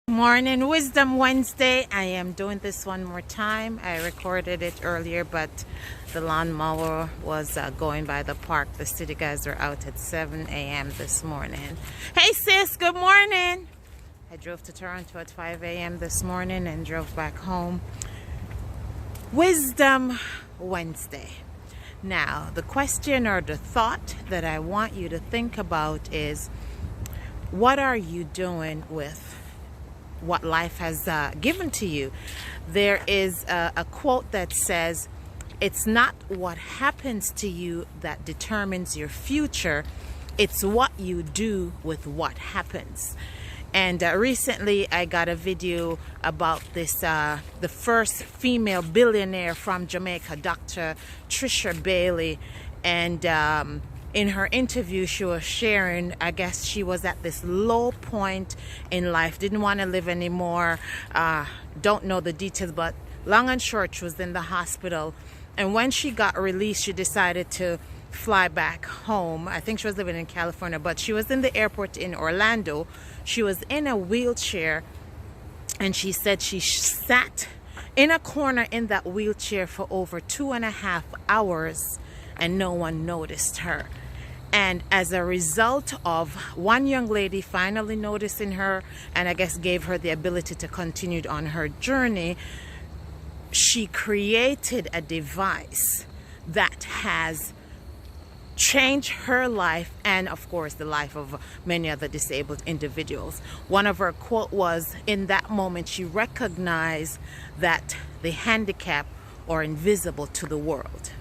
Morning Wisdom Wednesday. I am doing this one more time. I recorded it earlier, but the lawnmower was going by the park. The city guys are out at 7 a.m. this morning. Hey sis, good morning. I drove to Toronto at 5 a.m. this morning and drove back home. Wisdom Wednesday. Now, the question or the thought that I want you to think about is, what are you doing with what life has given to you? There is a quote that says, it's not what happens to you that determines your future, it's what you do with what happens. And recently I got a video about this, the first female billionaire from Jamaica, Dr. Trish Bailey. And in her interview, she was sharing, I guess she was at this low point in life, didn't want to live anymore. Don't know the details, but long and short, she was in the hospital. And when she got released, she decided to fly back home. I think she was living in California, but she was in the airport in Orlando. She was in a wheelchair, and she said she sat in a corner in that wheelchair for over 2.5 hours and no one noticed her. And as a result of one young lady finally noticing her and I guess gave her the ability to continue on her journey, she created a device that has changed her life and of course the life of many other disabled individuals. One of her quote was, in that moment she recognized that the handicapped are invisible to the world.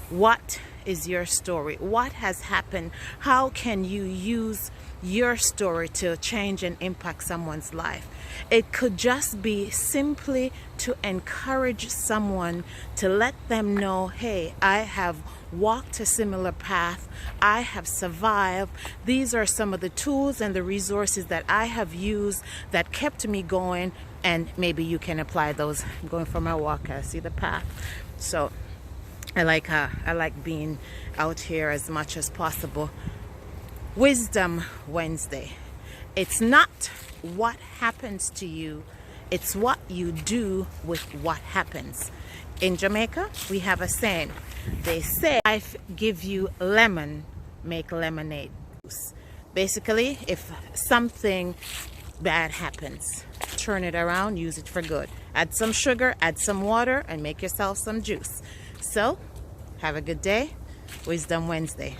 What is your story? What has happened? How can you use your story to change and impact someone's life? It could just be simply to encourage someone, to let them know, hey, I have walked a similar path. I have survived. These are some of the tools and the resources that I have used that kept me going, and maybe you can apply those. I'm going for my walk. I see the path. So I like being out here as much as possible. Wisdom Wednesday. It's not what happens to you, it's what you do with what happens. In Jamaica, we have a saying. They say, life give you lemon, make lemonade juice. Basically, if something bad happens, turn it around, use it for good. Add some sugar, add some water, and make yourself some juice. So, have a good day. Wisdom Wednesday.